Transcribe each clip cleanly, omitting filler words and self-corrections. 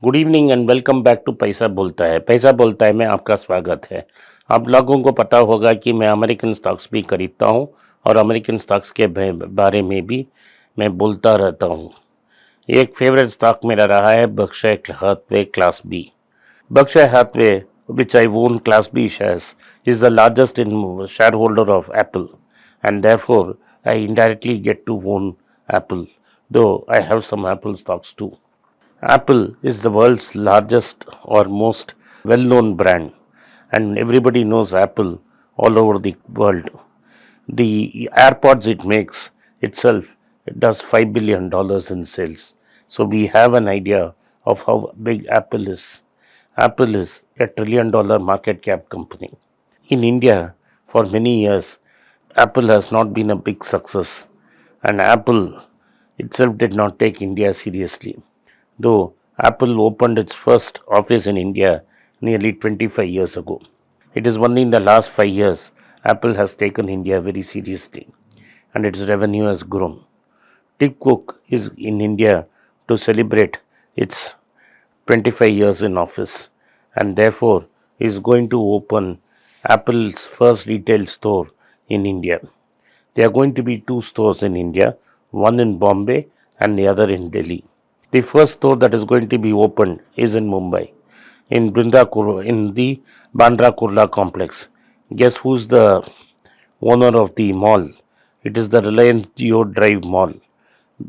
Good evening and welcome back to Paisa Bolta है। पैसा बोलता है में आपका स्वागत है। आप लोगों को पता होगा कि मैं अमेरिकन स्टॉक्स भी खरीदता हूं और अमेरिकन स्टॉक्स के बारे में भी मैं बोलता रहता हूं। एक फेवरेट स्टॉक मेरा रहा है Berkshire Hathaway class B. Berkshire Hathaway, which I own class B shares, is the largest shareholder of Apple, and therefore I indirectly get to own Apple, though I have some Apple stocks too. Apple is the world's largest or most well known brand, and everybody knows Apple all over the world. The AirPods it makes itself it does $5 billion in sales. So we have an idea of how big Apple is. Apple is a $1 trillion market cap company. In India, for many years, Apple has not been a big success, and Apple itself did not take India seriously. Though Apple opened its first office in India nearly 25 years ago. It is only in the last 5 years Apple has taken India very seriously and its revenue has grown. Tim Cook is in India to celebrate its 25 years in office and therefore is going to open Apple's first retail store in India. There are going to be two stores in India, one in Bombay and the other in Delhi. The first store that is going to be opened is in Mumbai, in the Bandra Kurla complex. Guess who's the owner of the mall? It is the Reliance Geo Drive Mall,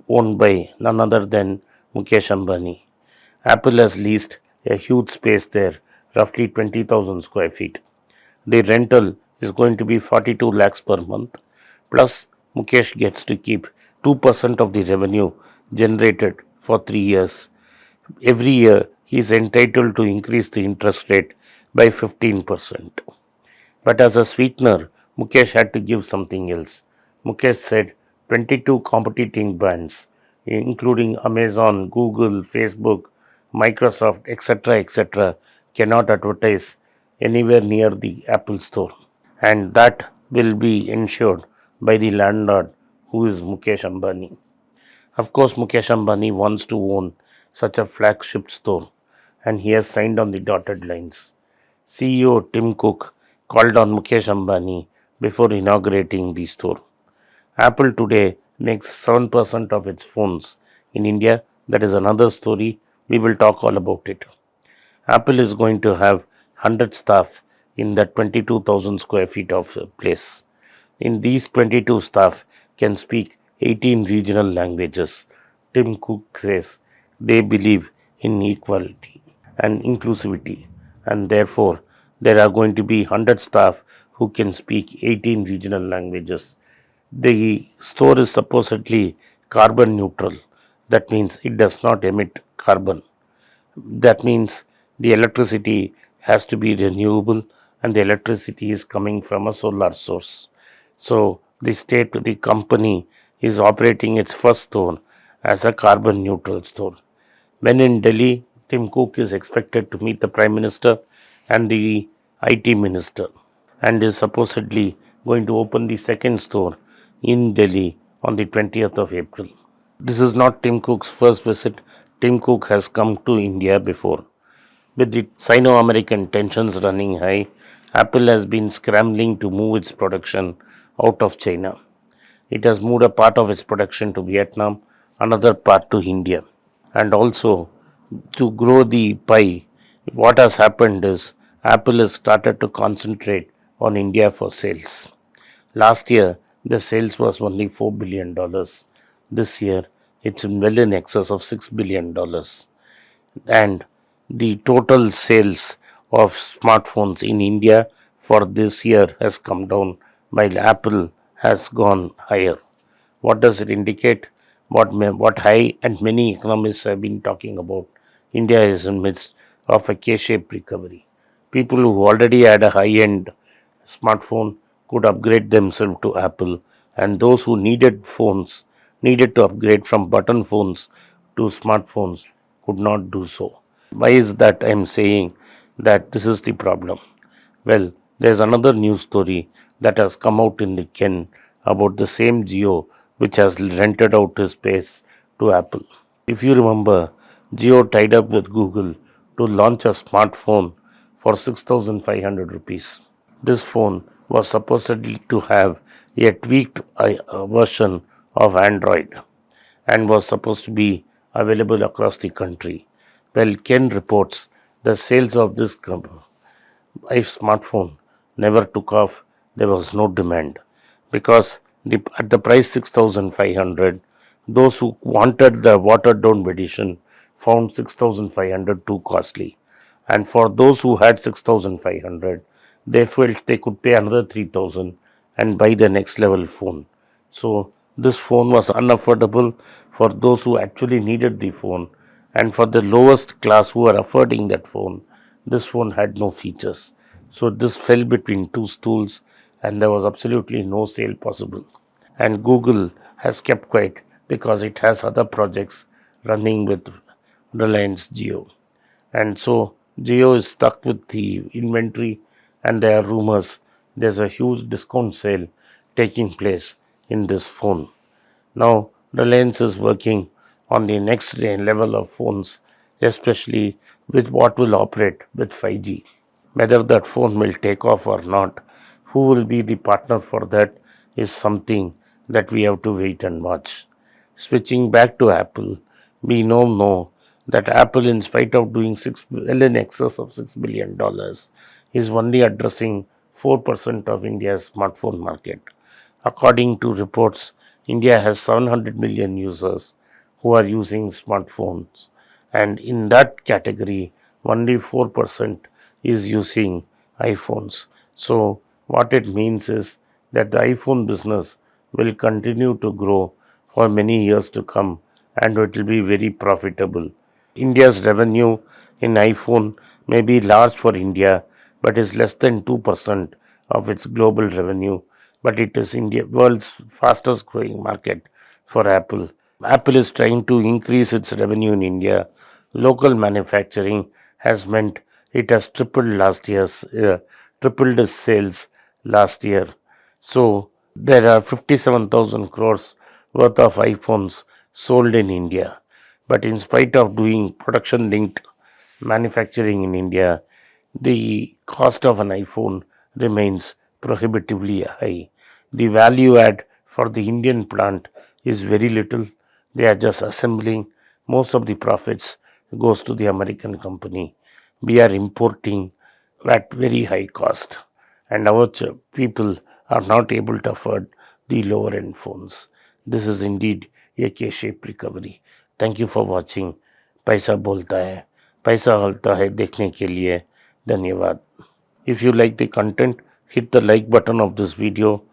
owned by none other than Mukesh Ambani. Apple has leased a huge space there, roughly 20,000 square feet. The rental is going to be 42 lakhs per month. Plus, Mukesh gets to keep 2% of the revenue generated for 3 years. Every year, he is entitled to increase the interest rate by 15%. But as a sweetener, Mukesh had to give something else. Mukesh said 22 competing brands, including Amazon, Google, Facebook, Microsoft, etc., cannot advertise anywhere near the Apple store. And that will be ensured by the landlord, who is Mukesh Ambani. Of course, Mukesh Ambani wants to own such a flagship store, and he has signed on the dotted lines. CEO Tim Cook called on Mukesh Ambani before inaugurating the store. Apple today makes 7% of its phones in India. That is another story. We will talk all about it. Apple is going to have 100 staff in that 22,000 square feet of place. In these 22 staff can speak 18 regional languages. Tim Cook says they believe in equality and inclusivity, and therefore there are going to be 100 staff who can speak 18 regional languages. The store is supposedly carbon neutral. That means it does not emit carbon. That means the electricity has to be renewable and the electricity is coming from a solar source. So the company is operating its first store as a carbon neutral store. When in Delhi, Tim Cook is expected to meet the Prime Minister and the IT Minister and is supposedly going to open the second store in Delhi on the 20th of April. This is not Tim Cook's first visit. Tim Cook has come to India before. With the Sino American tensions running high, Apple has been scrambling to move its production out of China. It has moved a part of its production to Vietnam, another part to India. And also, to grow the pie, what has happened is Apple has started to concentrate on India for sales. Last year, the sales was only $4 billion. This year, it's well in excess of $6 billion. And the total sales of smartphones in India for this year has come down while Apple has gone higher. What does it indicate? What high and many economists have been talking about? India is in midst of a K-shaped recovery. People who already had a high-end smartphone could upgrade themselves to Apple, and those who needed to upgrade from button phones to smartphones could not do so. Why is that I'm saying that this is the problem? Well, there's another news story that has come out in the Ken about the same Geo which has rented out his space to Apple. If you remember, Jio tied up with Google to launch a smartphone for 6,500 rupees. This phone was supposedly to have a tweaked version of Android and was supposed to be available across the country. Well, Ken reports the sales of this smartphone never took off. There was no demand because at the price 6,500, those who wanted the watered down edition found 6,500 too costly, and for those who had 6,500, they felt they could pay another 3,000 and buy the next level phone. So this phone was unaffordable for those who actually needed the phone, and for the lowest class who were affording that phone, this phone had no features. So this fell between two stools, and there was absolutely no sale possible. And Google has kept quiet because it has other projects running with Reliance Jio. And so Jio is stuck with the inventory, and there are rumors there's a huge discount sale taking place in this phone. Now, Reliance is working on the next level of phones, especially with what will operate with 5G. Whether that phone will take off or not, who will be the partner for that is something that we have to wait and watch. Switching back to Apple, we know that Apple, in spite of doing well in excess of $6 billion, is only addressing 4% of India's smartphone market. According to reports, India has 700 million users who are using smartphones, and in that category, only 4% is using iPhones. So, what it means is that the iPhone business will continue to grow for many years to come, and it will be very profitable. India's revenue in iPhone may be large for India, but is less than 2% of its global revenue. But it is India world's fastest growing market for Apple. Apple is trying to increase its revenue in India. Local manufacturing has meant it has tripled its sales last year. So there are 57,000 crores worth of iPhones sold in India. But in spite of doing production linked manufacturing in India, the cost of an iPhone remains prohibitively high. The value add for the Indian plant is very little. They are just assembling. Most of the profits goes to the American company. We are importing at very high cost, and our people are not able to afford the lower end phones. This is indeed a K-shaped recovery. Thank you for watching. पैसा बोलता है, पैसा हलता है देखने के लिए धन्यवाद. If you like the content, hit the like button of this video,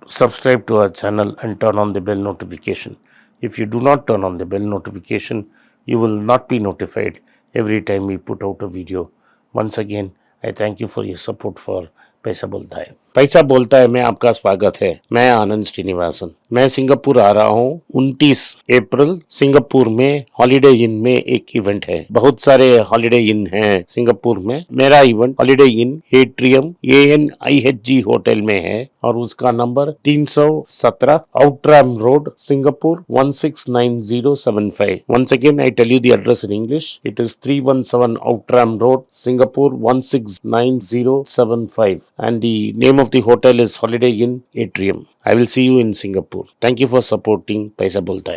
subscribe to our channel and turn on the bell notification. If you do not turn on the bell notification, you will not be notified every time we put out a video. Once again, I thank you for your support for पैसा बोलता है. पैसा बोलता है में आपका स्वागत है. मैं आनंद श्रीनिवासन. मैं सिंगापुर आ रहा हूँ 29 अप्रैल. सिंगापुर में हॉलिडे इन में एक इवेंट है. बहुत सारे हॉलिडे इन हैं सिंगापुर में. मेरा event Holiday Inn Atrium ANIHG hotel में है और उसका number 317 Outram road Singapore 169075. Once again I tell you the address in English. It is 317 Outram Road, Singapore 169075, and the name of the hotel is Holiday Inn Atrium. I will see you in Singapore. Thank you for supporting Paisa Bolta hai.